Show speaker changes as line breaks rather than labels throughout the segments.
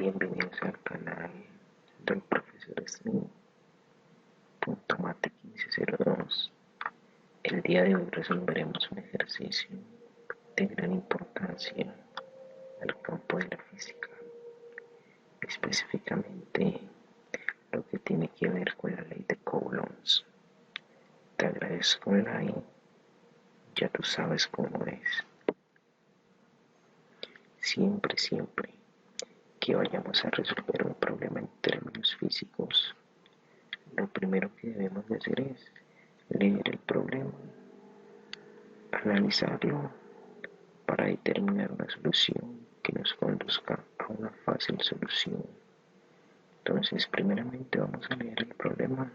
Bienvenidos al canal del profesor Smith. Mate 1502. El día de hoy resolveremos un ejercicio de gran importancia al campo de la física, específicamente lo que tiene que ver con la ley de Coulomb. Te agradezco el like, ya tú sabes cómo es. Siempre que vayamos a resolver un problema en términos físicos, lo primero que debemos de hacer es leer el problema, analizarlo para determinar una solución que nos conduzca a una fácil solución. Entonces, primeramente vamos a leer el problema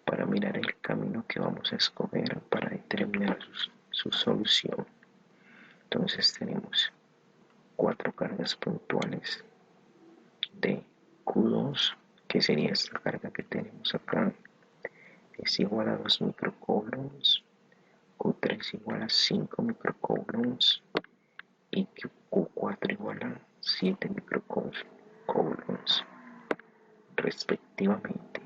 para mirar el camino que vamos a escoger para determinar su solución. Entonces tenemos 4 cargas puntuales de Q2, que sería esta carga que tenemos acá, es igual a 2 microcoulombs, Q3 igual a 5 microcoulombs y Q4 igual a 7 microcoulombs respectivamente.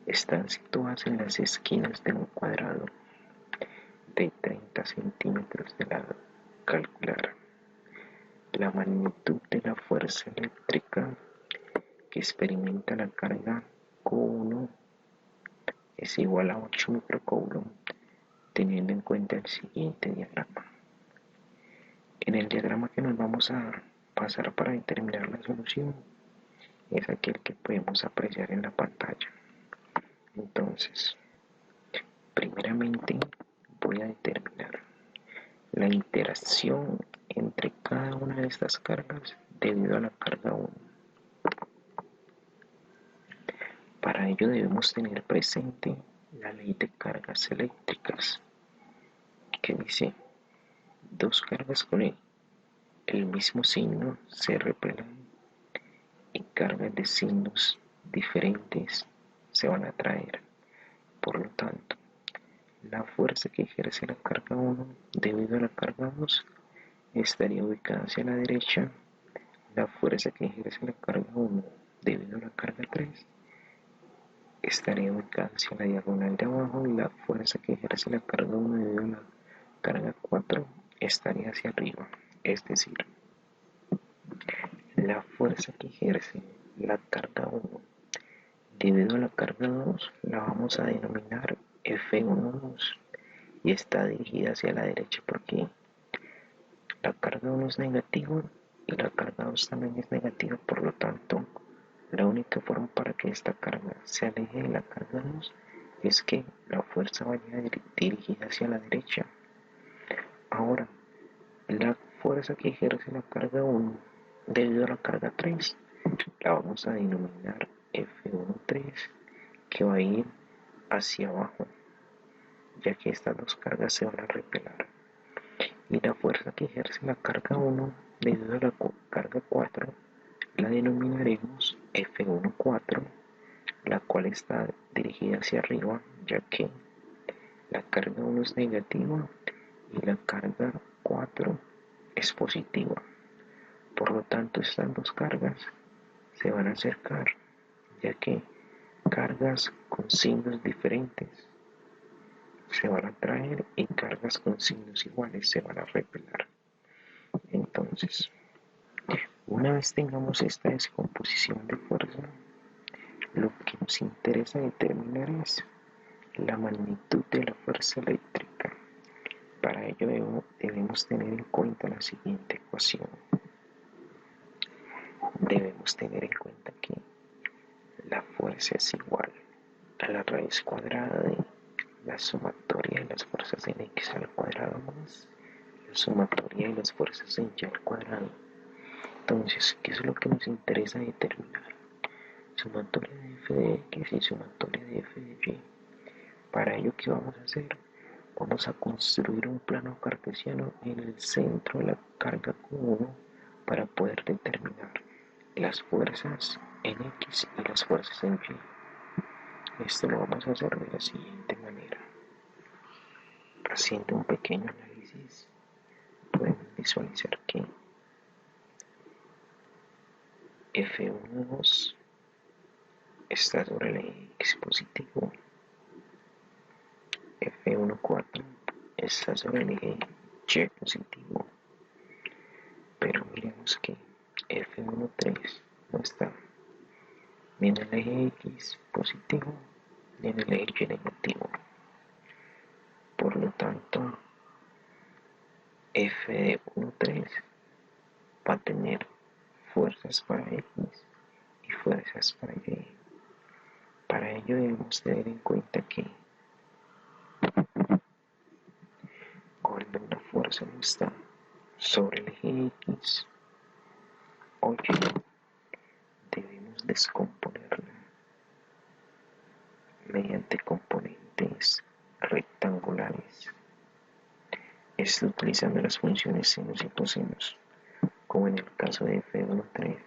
Están situadas en las esquinas de un cuadrado de 30 centímetros de lado. Calcular la magnitud de la fuerza eléctrica que experimenta la carga Q1 es igual a 8 microcoulomb, teniendo en cuenta el siguiente diagrama. En el diagrama que nos vamos a pasar para determinar la solución es aquel que podemos apreciar en la pantalla. Entonces, primeramente voy a determinar la interacción entre cada una de estas cargas debido a la carga 1. Para ello debemos tener presente la ley de cargas eléctricas, que dice: dos cargas con el mismo signo se repelen y cargas de signos diferentes se van a atraer. Por lo tanto, la fuerza que ejerce la carga 1 debido a la carga 2 estaría ubicada hacia la derecha. La fuerza que ejerce la carga 1 debido a la carga 3 estaría ubicada hacia la diagonal de abajo, y la fuerza que ejerce la carga 1 debido a la carga 4 estaría hacia arriba. Es decir, la fuerza que ejerce la carga 1 debido a la carga 2 la vamos a denominar F12 y está dirigida hacia la derecha porque la carga 1 es negativa y la carga 2 también es negativa. Por lo tanto, la única forma para que esta carga se aleje de la carga 2 es que la fuerza vaya dirigida hacia la derecha. Ahora, la fuerza que ejerce la carga 1 debido a la carga 3 la vamos a denominar F13, que va a ir hacia abajo, ya que estas dos cargas se van a repelar. Y la fuerza que ejerce la carga 1 debido a la carga 4 la denominaremos F14, la cual está dirigida hacia arriba, ya que la carga 1 es negativa y la carga 4 es positiva. Por lo tanto, estas dos cargas se van a acercar, ya que cargas con signos diferentes se van a atraer y cargas con signos iguales se van a repelar. Entonces, una vez tengamos esta descomposición de fuerza, lo que nos interesa determinar es la magnitud de la fuerza eléctrica. Para ello debemos tener en cuenta la siguiente ecuación. Debemos tener en cuenta que la fuerza es igual a la raíz cuadrada de la sumatoria de las fuerzas en x al cuadrado más la sumatoria de las fuerzas en y al cuadrado. Entonces, ¿qué es lo que nos interesa determinar? Sumatoria de f de x y sumatoria de f de y. Para ello, ¿qué vamos a hacer? Vamos a construir un plano cartesiano en el centro de la carga Q1 para poder determinar las fuerzas en x y las fuerzas en y. Esto lo vamos a hacer de la siguiente manera. Haciendo un pequeño análisis, podemos visualizar que F12 está sobre el eje X positivo, F14 está sobre el eje Y positivo, pero miremos que F13 no está ni en el eje X positivo ni en el eje Y negativo. Por lo tanto, F13 va a tener fuerzas para X y fuerzas para Y. Para ello debemos tener en cuenta que cuando una fuerza no está sobre el eje X o Y, debemos descomponerla mediante componentes rectangulares. Esto utilizando las funciones senos y cosinos, como en el caso de F13.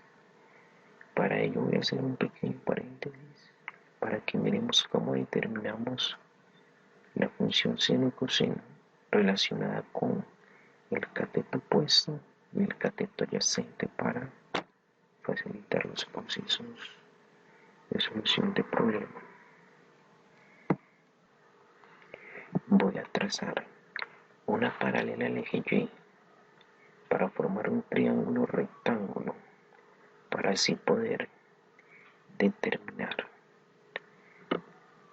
Para ello voy a hacer un pequeño paréntesis para que miremos cómo determinamos la función seno y coseno relacionada con el cateto opuesto y el cateto adyacente para facilitar los procesos de solución de problemas. Voy a trazar una paralela al eje Y para formar un triángulo rectángulo, para así poder determinar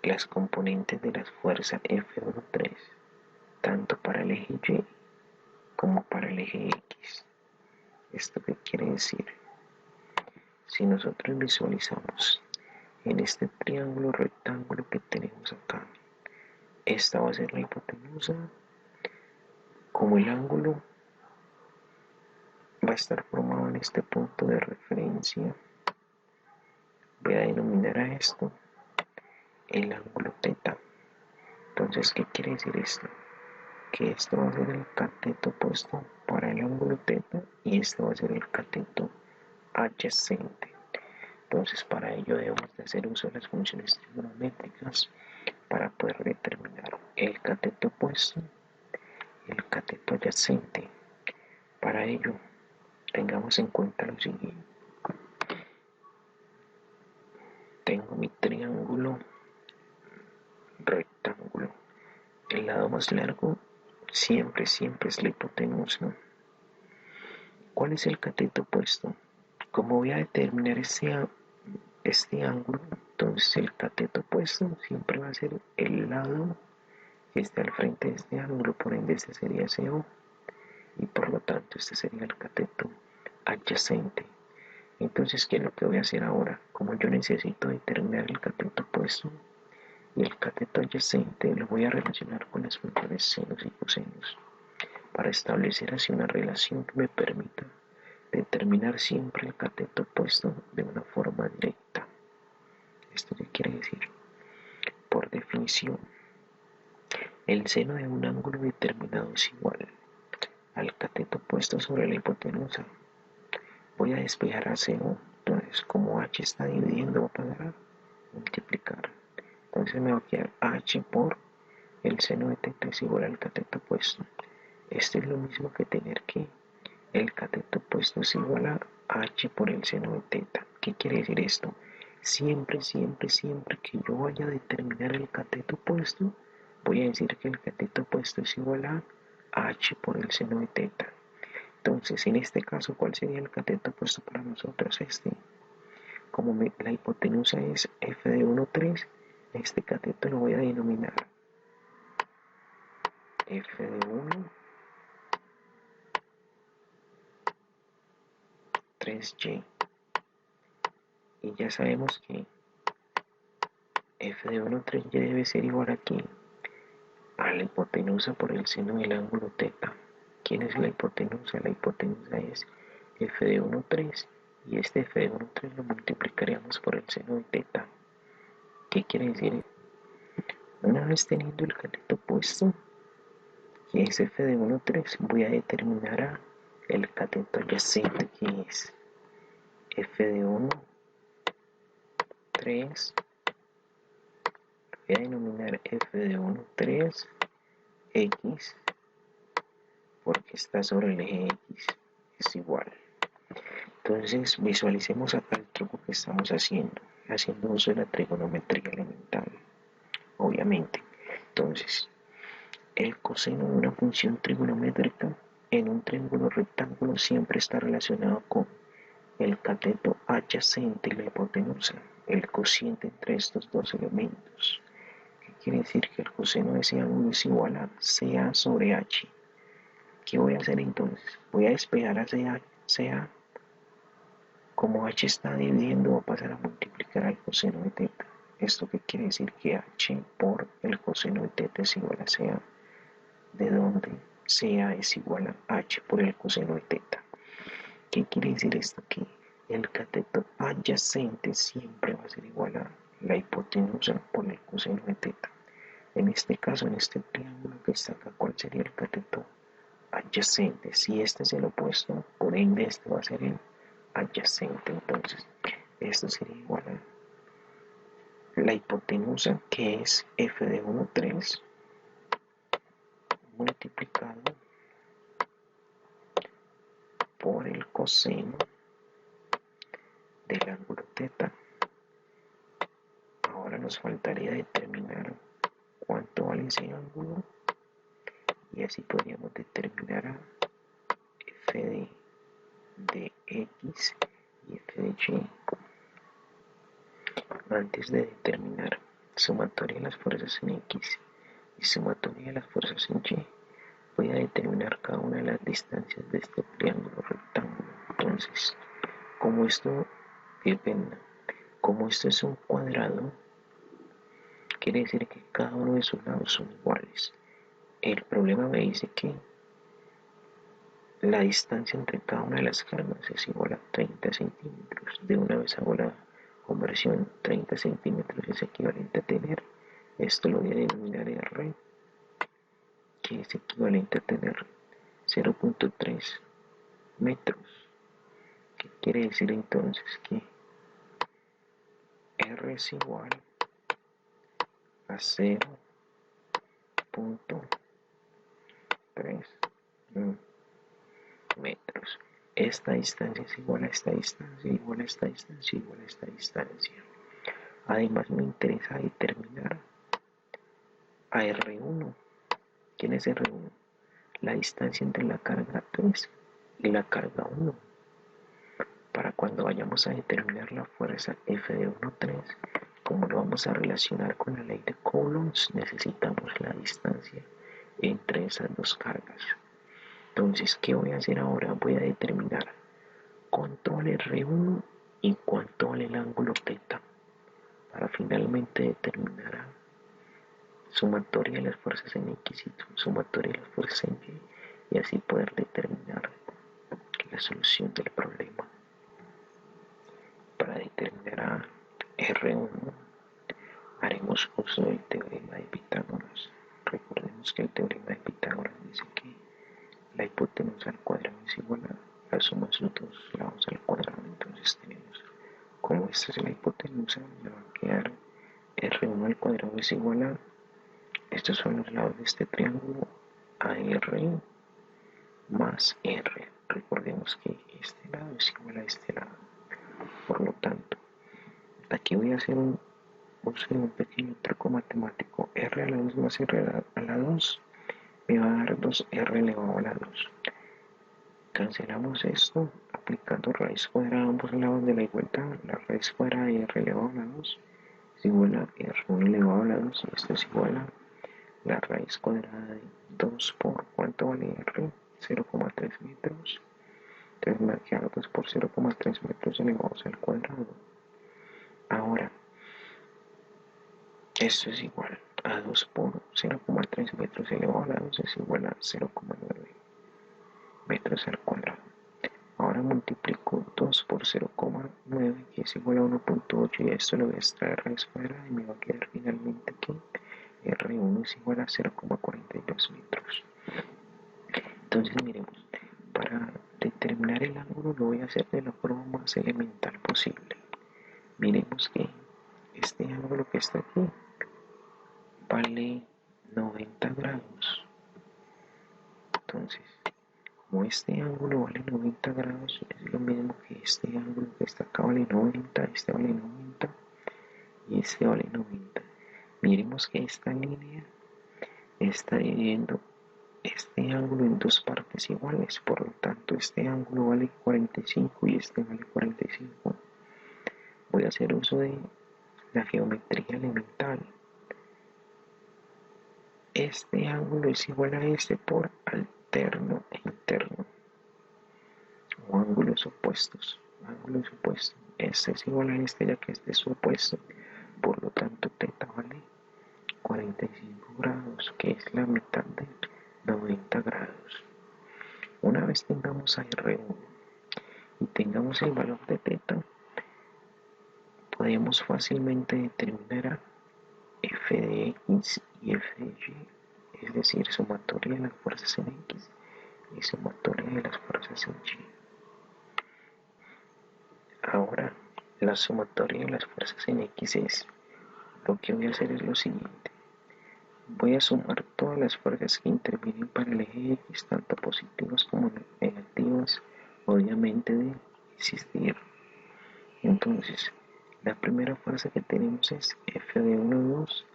las componentes de las fuerzas F13, tanto para el eje Y como para el eje X. ¿Esto qué quiere decir? Si nosotros visualizamos en este triángulo rectángulo que tenemos acá, esta va a ser la hipotenusa, como el ángulo va a estar formado en este punto de referencia, voy a denominar a esto el ángulo θ. Entonces, ¿qué quiere decir esto? Que esto va a ser el cateto opuesto para el ángulo θ y esto va a ser el cateto adyacente. Entonces, para ello debemos de hacer uso de las funciones trigonométricas para poder determinar el cateto opuesto y el cateto adyacente. Para ello, tengamos en cuenta lo siguiente. Tengo mi triángulo rectángulo. El lado más largo siempre es la hipotenusa. ¿Cuál es el cateto opuesto? Como voy a determinar este ángulo, entonces el cateto opuesto siempre va a ser el lado que está al frente de este ángulo, por ende este sería CO y por lo tanto este sería el cateto adyacente. Entonces, ¿qué es lo que voy a hacer ahora? Como yo necesito determinar el cateto opuesto y el cateto adyacente, lo voy a relacionar con las funciones senos y cosenos para establecer así una relación que me permita determinar siempre el cateto opuesto de una forma directa. ¿Esto qué quiere decir? Por definición, el seno de un ángulo determinado es igual al cateto opuesto sobre la hipotenusa. Voy a despejar a cero, entonces como h está dividiendo va a pasar a multiplicar. Entonces me va a quedar h por el seno de θ es igual al cateto opuesto. Esto es lo mismo que tener que el cateto opuesto es igual a h por el seno de θ. ¿Qué quiere decir esto? Siempre que yo vaya a determinar el cateto opuesto, voy a decir que el cateto opuesto es igual a h por el seno de θ. Entonces, en este caso, ¿cuál sería el cateto opuesto para nosotros? Como la hipotenusa es f de 1, 3, este cateto lo voy a denominar f de 1, 3y. Y ya sabemos que f de 1, 3y debe ser igual aquí a la hipotenusa por el seno del ángulo θ. ¿Quién es la hipotenusa? La hipotenusa es f de 1, 3 y este f de 1, 3 lo multiplicaríamos por el seno de θ. ¿Qué quiere decir? Una vez teniendo el cateto opuesto, que es f de 1, 3, voy a determinar el cateto adyacente, que es f de 1, 3, voy a denominar f de 1, 3, x, porque está sobre el eje x, es igual. Entonces visualicemos acá el truco que estamos haciendo uso de la trigonometría elemental, obviamente. Entonces, el coseno de una función trigonométrica en un triángulo rectángulo siempre está relacionado con el cateto adyacente y la hipotenusa, el cociente entre estos dos elementos. ¿Qué quiere decir? Que el coseno de ese ángulo es igual a CA sobre H. ¿Qué voy a hacer entonces? Voy a despejar a CA. Como H está dividiendo, va a pasar a multiplicar al coseno de teta. ¿Esto qué quiere decir? Que H por el coseno de teta es igual a CA, de donde CA es igual a H por el coseno de teta. ¿Qué quiere decir esto? Que el cateto adyacente siempre va a ser igual a la hipotenusa por el coseno de teta. En este caso, en este triángulo que está acá, ¿cuál sería el cateto adyacente? Si este es el opuesto, por ende este va a ser el adyacente. Entonces, esto sería igual a la hipotenusa, que es f de 1, 3, multiplicado por el coseno del ángulo teta. Ahora nos faltaría determinar cuánto vale ese ángulo y así podríamos determinar a f de x y f de y. Antes de determinar sumatoria de las fuerzas en x y sumatoria de las fuerzas en y, voy a determinar cada una de las distancias de este triángulo rectángulo. Entonces, como esto es un cuadrado, quiere decir que cada uno de sus lados son iguales. El problema me dice que la distancia entre cada una de las cargas es igual a 30 centímetros. De una vez hago la conversión, 30 centímetros es equivalente a tener, esto lo voy a denominar R, que es equivalente a tener 0.3 metros. ¿Qué quiere decir entonces? Que R es igual a 0.3 metros. Esta distancia es igual a esta distancia, igual a esta distancia, igual a esta distancia. Además me interesa determinar a R1. ¿Quién es R1? La distancia entre la carga 3 y la carga 1. Para cuando vayamos a determinar la fuerza F de 1, 3, como lo vamos a relacionar con la ley de Coulomb, necesitamos la distancia entre esas dos cargas. Entonces, ¿qué voy a hacer ahora? Voy a determinar cuánto vale R1 y cuánto vale el ángulo θ, para finalmente determinar a sumatoria de las fuerzas en X y sumatoria de las fuerzas en Y así poder determinar la solución del problema. Para determinar a R1 haremos uso del teorema de Pitágoras. Recordemos que el teorema de Pitágoras dice que la hipotenusa al cuadrado es igual a la suma de sus dos lados al cuadrado. Entonces tenemos, como esta es la hipotenusa, me va a quedar R1 al cuadrado es igual a, estos son los lados de este triángulo, a R más R. Recordemos que este lado es igual a este lado. Por lo tanto, aquí voy a hacer un pequeño truco matemático. R a la 2 más R a la 2 me va a dar 2R elevado a la 2. Cancelamos esto aplicando raíz cuadrada a ambos lados de la igualdad. La raíz cuadrada de R elevado a la 2 es igual a R1 elevado a la 2 y esto es igual a la raíz cuadrada de 2 por, ¿cuánto vale R? 0,3 metros. Entonces me va a quedar 2 por 0,3 metros elevados al cuadrado. Ahora, esto es igual a 2 por 0,3 metros elevado a la 2 es igual a 0,9 metros al cuadrado. Ahora multiplico 2 por 0,9 que es igual a 1.8 y a esto lo voy a extraer raíz cuadrada y me va a quedar finalmente que R1 es igual a 0,42 metros. Entonces miremos, para determinar el ángulo lo voy a hacer de la forma más elemental posible. Miremos que este ángulo que está aquí vale 90 grados. Entonces, Como este ángulo vale 90 grados, es lo mismo que este ángulo que está acá vale 90, este vale 90 y este vale 90. Miremos que esta línea está dividiendo este ángulo en dos partes iguales, por lo tanto este ángulo vale 45 y este vale 45. Voy a hacer uso de la geometría elemental. Este ángulo es igual a este por alterno e interno, o ángulos opuestos. Ángulos opuestos. Este es igual a este ya que este es su opuesto. Por lo tanto, θ vale 45 grados, que es la mitad de 90 grados. Una vez tengamos a R1 y tengamos el valor de θ, podemos fácilmente determinar a f de x y f de y, es decir, sumatoria de las fuerzas en x y sumatoria de las fuerzas en y. Ahora, la sumatoria de las fuerzas en x es, lo que voy a hacer es lo siguiente. Voy a sumar todas las fuerzas que intervienen para el eje X, tanto positivas como negativas, obviamente de existir. Entonces, la primera fuerza que tenemos es F de 1, 2,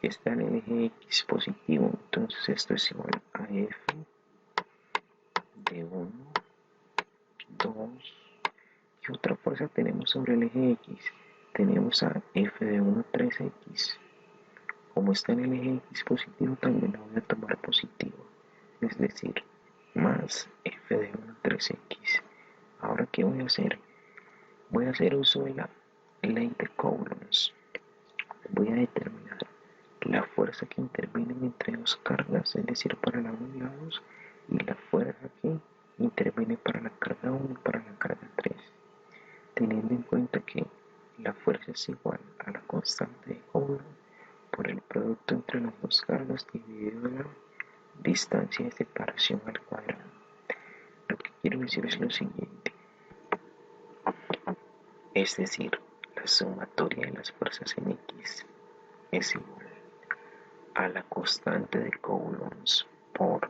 que está en el eje X positivo. Entonces, esto es igual a F de 1, 2. ¿Qué otra fuerza tenemos sobre el eje X? Tenemos a F de 1, 3X. Como está en el eje X positivo, también lo voy a tomar positivo, es decir, más f de 1 3x. Ahora, ¿qué voy a hacer? Voy a hacer uso de la ley de Coulombs. Voy a determinar la fuerza que interviene entre dos cargas, es decir, para la 1 y la 2, y la fuerza que interviene para la carga 1 y para la carga 3, teniendo en cuenta que la fuerza es igual a la constante de Coulomb por el producto entre las dos cargas dividido la distancia de separación al cuadrado. Lo que quiero decir es lo siguiente, es decir, la sumatoria de las fuerzas en X es igual a la constante de Coulomb por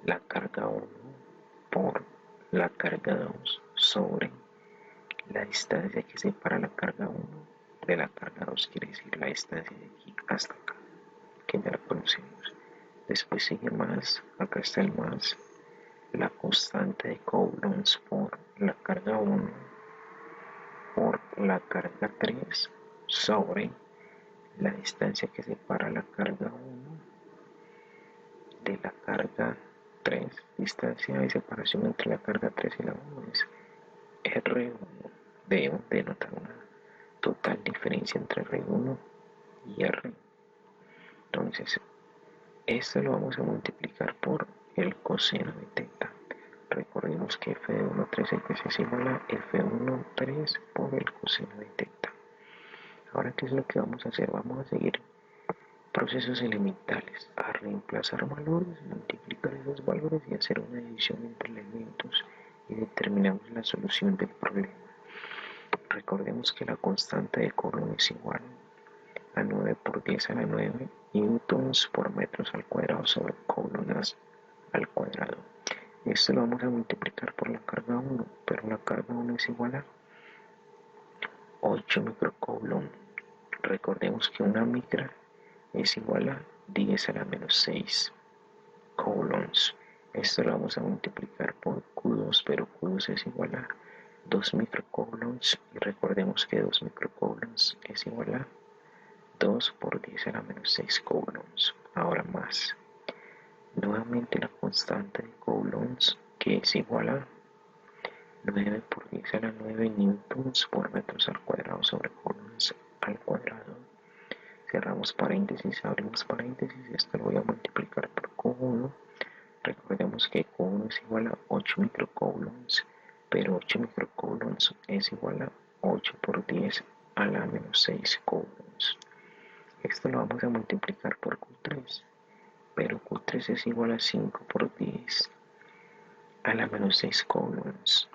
la carga 1 por la carga 2 sobre la distancia que separa la carga 1 de la carga 2, quiere decir la distancia de aquí hasta acá, que ya la conocemos. Después sigue más, acá está el más, la constante de Coulomb por la carga 1 por la carga 3 sobre la distancia que separa la carga 1 de la carga 3. Distancia de separación entre la carga 3 y la 1 es R1. Debemos denotar una total diferencia entre R1 y R. Entonces, esto lo vamos a multiplicar por el coseno de θ. Recordemos que f de 1, 3x es igual a f1, 3 por el coseno de θ. Ahora, ¿qué es lo que vamos a hacer? Vamos a seguir procesos elementales, a reemplazar valores, multiplicar esos valores y hacer una división entre elementos y determinamos la solución del problema. Recordemos que la constante de Coulomb es igual a 9 por 10 a la 9 newtons por metros al cuadrado sobre Coulomb al cuadrado. Esto lo vamos a multiplicar por la carga 1, pero la carga 1 es igual a 8 microcoulomb. Recordemos que una micra es igual a 10 a la menos 6 coulombs. Esto lo vamos a multiplicar por Q2, pero Q2 es igual a 2 microcoulombs y recordemos que 2 microcoulombs es igual a 2 por 10 a la menos 6 coulombs. Ahora más. Nuevamente la constante de coulombs, que es igual a 9 por 10 a la 9 newtons por metros al cuadrado sobre coulombs al cuadrado. Cerramos paréntesis, abrimos paréntesis, esto lo voy a multiplicar por Q1. Recordemos que Q1 es igual a 8 microcoulombs, pero 8 microcoulombs es igual a 8 por 10 a la menos 6 coulombs. Esto lo vamos a multiplicar por Q3, pero Q3 es igual a 5 por 10 a la menos 6 coulombs.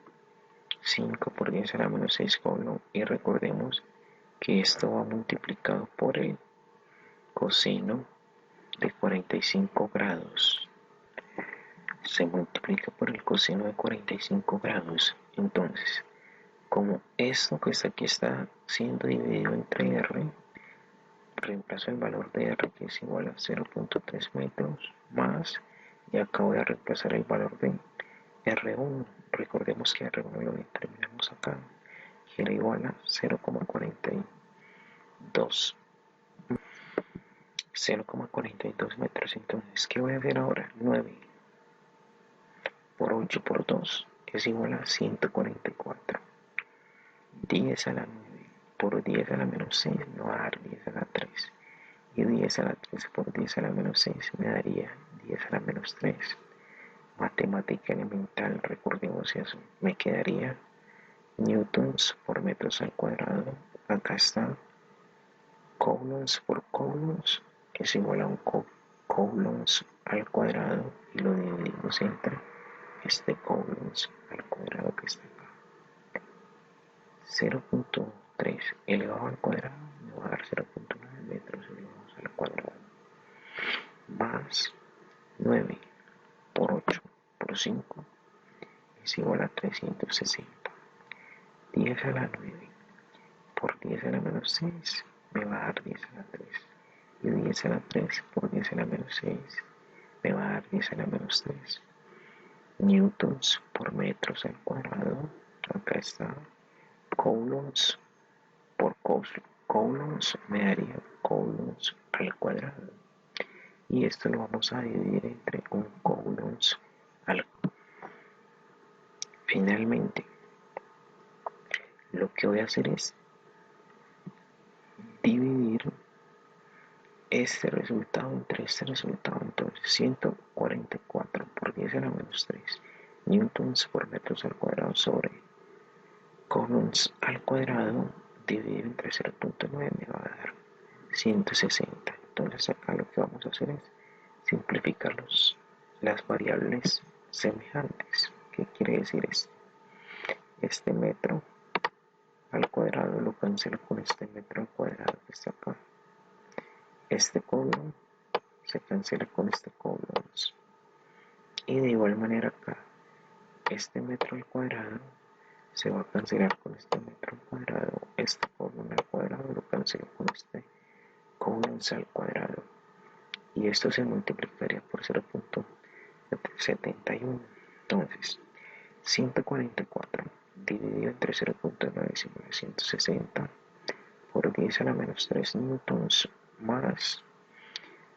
5 por 10 a la menos 6 coulombs, y recordemos que esto va multiplicado por el coseno de 45 grados. se multiplica por el coseno de 45 grados. Entonces, como esto que está aquí está siendo dividido entre r, reemplazo el valor de r, que es igual a 0.3 metros, más, y acá voy a reemplazar el valor de R1. Recordemos que R1 lo determinamos acá, que era igual a 0,42 metros. Entonces, ¿qué voy a hacer ahora? 9 por 8 por 2 es igual a 144. 10 a la 9 por 10 a la menos 6 me va a dar 10 a la 3. Y 10 a la 3 por 10 a la menos 6 me daría 10 a la menos 3. Matemática elemental, recordemos eso. Me quedaría newtons por metros al cuadrado. Acá está coulombs por coulombs, es igual a un coulombs al cuadrado, y lo dividimos entre este coulombs al cuadrado que está acá. 0.3 elevado al cuadrado me va a dar 0.9 metros elevados al cuadrado, más 9 por 8 por 5 es igual a 360. 10 a la 9 por 10 a la menos 6 me va a dar 10 a la 3. Y 10 a la 3 por 10 a la menos 6 me va a dar 10 a la menos 3. Newtons por metros al cuadrado. Acá está. Coulombs por coulombs me daría coulombs al cuadrado. Y esto lo vamos a dividir entre un coulombs al cuadrado. Finalmente, lo que voy a hacer es dividir este resultado entre este resultado. Entonces, 144 por 10 a la menos 3 newtons por metros al cuadrado sobre coulombs al cuadrado dividido entre 0.9 me va a dar 160. Entonces acá lo que vamos a hacer es simplificar las variables semejantes. ¿Qué quiere decir esto? Este metro al cuadrado lo cancelo con este metro al cuadrado que está acá. Este coulomb se cancela con este coulombs. Y de igual manera acá, este metro al cuadrado se va a cancelar con este metro al cuadrado. Este coulomb al cuadrado lo cancelo con este coulombs al cuadrado. Y esto se multiplicaría por 0.71. Entonces, 144 dividido entre 0.9 es igual a 160 por 10 a la menos 3 newtons más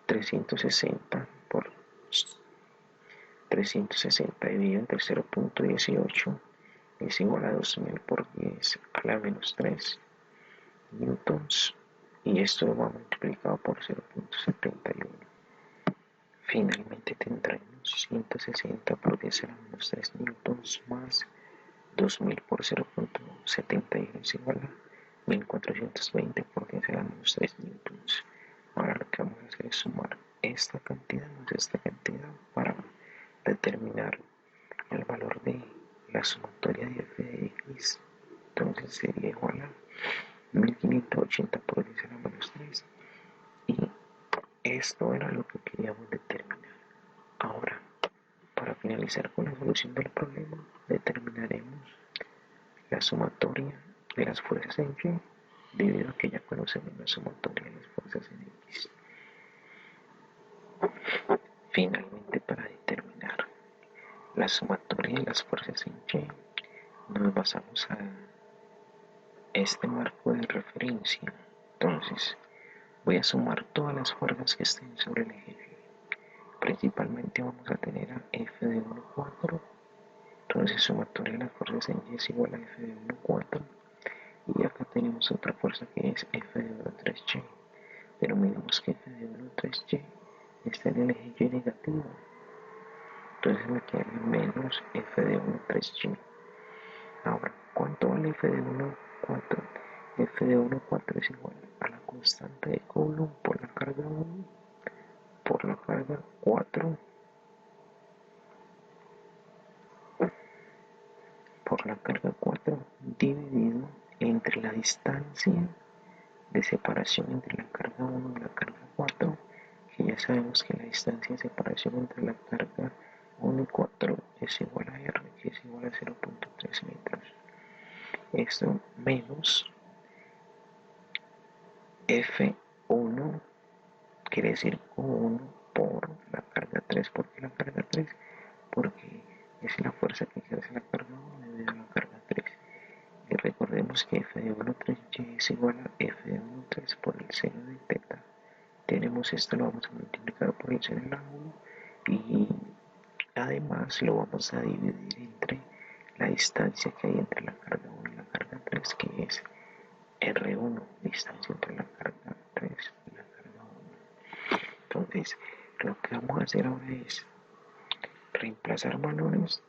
360 por 360 dividido entre 0.18 es igual a 2000 por 10 a la menos 3 newtons, y esto lo va multiplicado por 0.71. Finalmente tendremos 160 por 10 a la menos 3 newtons más 2000 por 0.71 es igual a 1420 por 10 a la menos 3 newtons. Ahora lo que vamos a hacer es sumar esta cantidad más esta cantidad para determinar el valor de la sumatoria de f de x. Entonces sería igual a 1580 por 10 a la menos 3. Y esto era lo que queríamos determinar. Ahora, para finalizar con la solución del problema, determinaremos la sumatoria de las fuerzas en Y, debido a que ya conocemos la sumatoria de las fuerzas en X. Finalmente, para determinar la sumatoria de las fuerzas en Y, nos basamos a este marco de referencia. Entonces, voy a sumar todas las fuerzas que estén sobre el eje Y. Principalmente vamos a tener a F de 1, 4. Entonces, sumatoria de las fuerzas en Y es igual a F de 1, 4. Y acá tenemos otra fuerza que es F de 1, 3Y. Pero miremos que F de 1, 3Y está en el eje Y negativo. Entonces me queda menos F de 1, 3Y. Ahora, ¿cuánto vale F de 1, 4? F de 1, 4 es igual a la constante de Coulomb por la carga 1 por la carga 4 por la carga 4 dividido entre la distancia de separación entre la carga 1 y la carga 4, que ya sabemos que la distancia de separación entre la carga 1 y 4 es igual a R, que es igual a 0.3 metros. Esto menos F1, quiere decir Q1 por la carga 3. ¿Por qué la carga 3? Porque es la fuerza que ejerce la carga 1 debido a la carga 3. Y recordemos que F de 1, 3y es igual a F de 1, 3 por el seno de teta. Tenemos esto, lo vamos a multiplicar por el seno del ángulo y además lo vamos a dividir entre la distancia que hay entre la carga 1 y la carga 3, que es R1, distancia entre la carga 3 y la carga 1. Entonces, lo que vamos a hacer ahora es reemplazar valores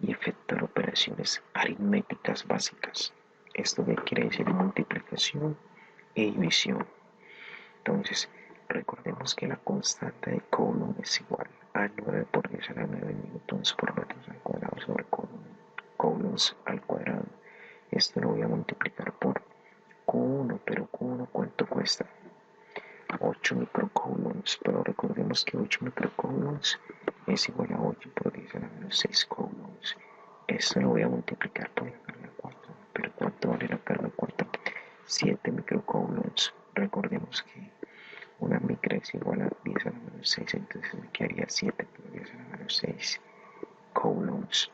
y efectuar operaciones aritméticas básicas. Esto que quiere decir multiplicación e división. Entonces, recordemos que la constante de Coulomb es igual a 9 por 10 a la 9 newtons por metros al cuadrado sobre coulombs al cuadrado. Esto lo voy a multiplicar por Q1, pero Q1 ¿cuánto cuesta? 8 microcoulombs, pero recordemos que 8 microcoulombs es igual a 8 por 10 a la menos 6 coulombs. Esto lo voy a multiplicar por la carga 4, pero ¿cuánto vale la carga 4? 7 microcoulombs. Recordemos que una micra es igual a 10 a la menos 6, entonces me quedaría 7 por 10 a la menos 6 coulombs.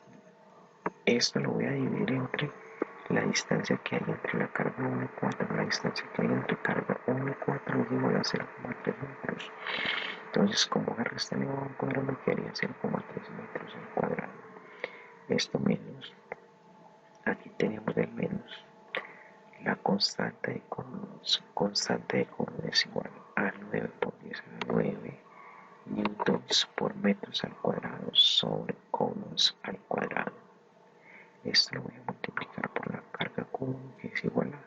Esto lo voy a dividir entre la distancia que hay entre la carga 1 y 4. La distancia que hay entre carga 1 y 4 es igual a 0,3 metros. Entonces, como R está elevado al cuadrado, me quedaría 0,3 metros al cuadrado. Esto menos, aquí tenemos el menos, la constante de Coulomb. Constante de Coulomb es igual a 9 por 10 a la 9 newtons por metros al cuadrado sobre coulombs al cuadrado. Esto lo voy a multiplicar por la carga Q, que es igual a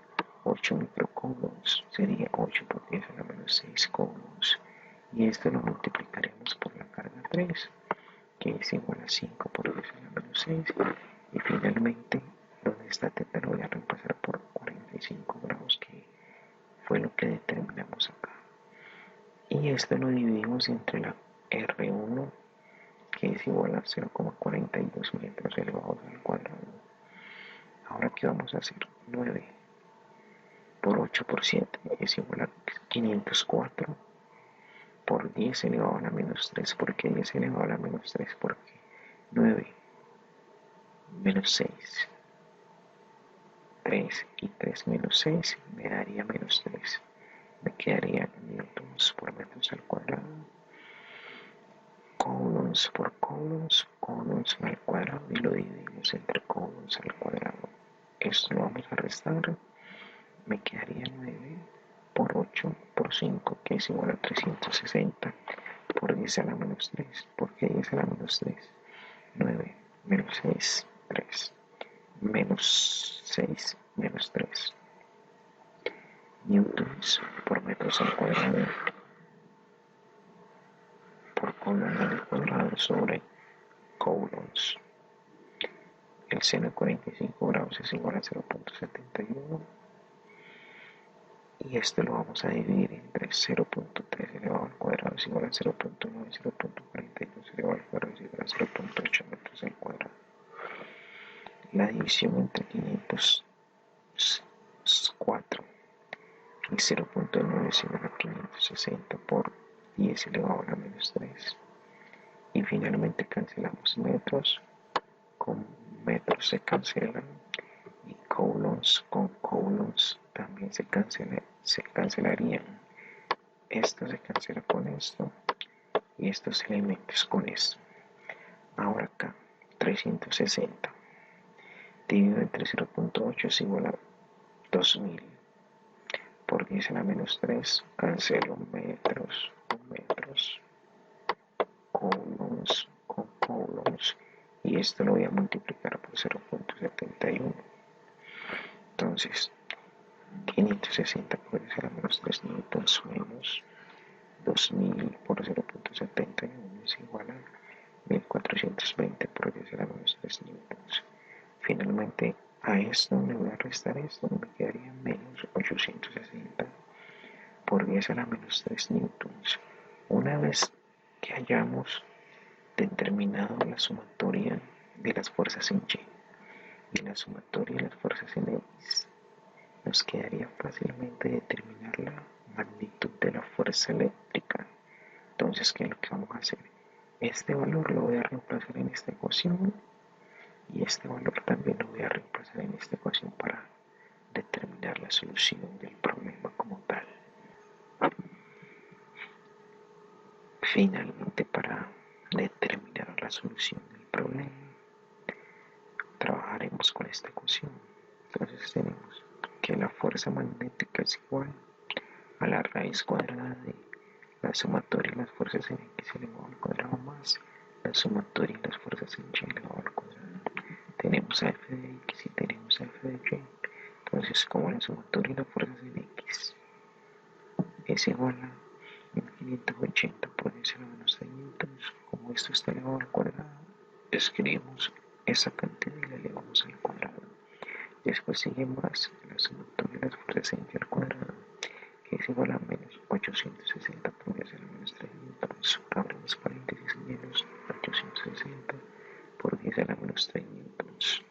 8 microcoulombs. Sería 8 por 10 a la menos 6 coulombs. Y esto lo multiplicaremos por la carga 3, que es igual a 5 por 10 a la menos 6. Y finalmente, donde está teta lo voy a reemplazar por 45 grados, que fue lo que determinamos acá. Y esto lo dividimos entre la R1, que es igual a 0,42 metros elevados al cuadrado. Ahora, ¿qué vamos a hacer? 9 por 8 por 7 es igual a 504 por 10 elevado a la menos 3. ¿Por qué 10 elevado a la menos 3? Porque 9 menos 6, 3 y 3 menos 6 me daría menos 3. Me quedaría newtons por metros al cuadrado. Coulombs por coulombs, coulombs al cuadrado, y lo dividimos entre coulombs al cuadrado. Esto lo vamos a restar. Me quedaría 9 por 8 por 5, que es igual a 360 por 10 a la menos 3. ¿Por qué 10 a la menos 3? 9 menos 6, 3. Menos 6 menos 3 newtons por metros al cuadrado por coulomb al cuadrado sobre coulombs. El seno de 45 grados es igual a 0.71. Y esto lo vamos a dividir entre 0.3 elevado al cuadrado es igual a 0.9, 0.42 elevado al cuadrado es igual a 0.8 metros al cuadrado. La división entre 504 y 0.9 es igual a 560 por 10 elevado a la menos 3. Y finalmente cancelamos metros, con metros se cancelan, y coulombs con coulombs también se cancelarían. Esto se cancela con esto y estos elementos con esto. Ahora acá 360 dividido entre 0.8 es igual a 2000 por 10 a la menos 3. Cancelo metros con metros, coulombs con coulombs, y esto lo voy a multiplicar por 0.71. Entonces 560 por 10 a la menos 3 newtons menos 2000 por 0.71 es igual a 1420 por 10 a la menos 3 newtons. Finalmente, a esto le voy a restar esto, me quedaría menos 860 por 10 a la menos 3 newtons. Una vez que hayamos determinado la sumatoria de las fuerzas en Y y la sumatoria de las fuerzas en X, nos quedaría fácilmente determinar la magnitud de la fuerza eléctrica. Entonces, ¿qué es lo que vamos a hacer? Este valor lo voy a reemplazar en esta ecuación y este valor también lo voy a reemplazar en esta ecuación para determinar la solución del problema como tal. Finalmente, para determinar la solución del problema, trabajaremos con esta ecuación. Entonces tenemos que la fuerza magnética es igual a la raíz cuadrada de la sumatoria de las fuerzas en X elevado al cuadrado más la sumatoria de las fuerzas en Y elevado al cuadrado. Tenemos a f de X y tenemos a f de Y. Entonces, como la sumatoria de las fuerzas en X es igual a 1580 por 10 a la menos 3 newtons, como esto está elevado al cuadrado, escribimos esa cantidad y la elevamos al cuadrado. Después sigue más la sumatoria de las fuerzas en Y al cuadrado, que es igual a menos 860 por 10 a la menos 3 newtons. Abrimos paréntesis, menos 860 por 10 a la menos 3 newtons.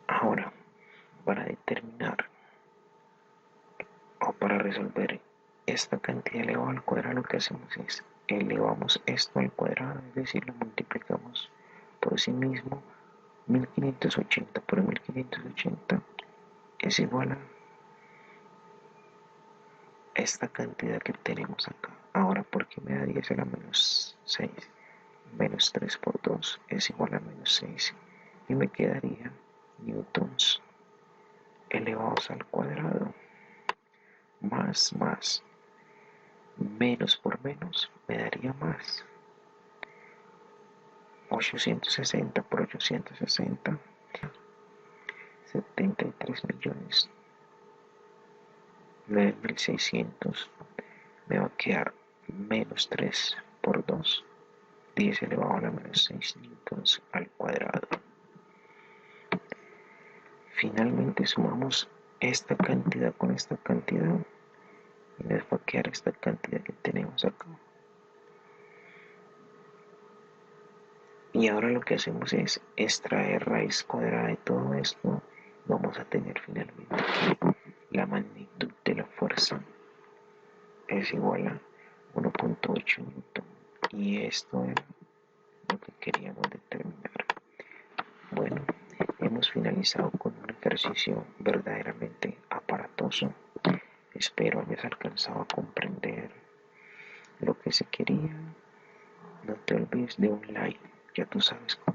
Ahora, para determinar o para resolver esta cantidad elevada al cuadrado, lo que hacemos es elevamos esto al cuadrado, es decir, lo multiplicamos por sí mismo. 1580 por 1580 es igual a esta cantidad que tenemos acá. Ahora, ¿por qué me da 10 a la menos 6? Menos 3 por 2 es igual a menos 6. Y me quedaría newtons elevados al cuadrado. Más. Menos por menos me daría más. 860 por 860. 73 millones. 9600. Me va a quedar menos 3 por 2. 10 elevado a la menos 6 newtons al cuadrado. Finalmente sumamos esta cantidad con esta cantidad y nos va a quedar esta cantidad que tenemos acá. Y ahora lo que hacemos es extraer raíz cuadrada de todo esto. Vamos a tener finalmente que la magnitud de la fuerza es igual a 1.8 newton. Y esto es lo que queríamos determinar. Bueno, hemos finalizado con un ejercicio verdaderamente aparatoso. Espero hayas alcanzado a comprender lo que se quería. No te olvides de un like, ya tú sabes cómo.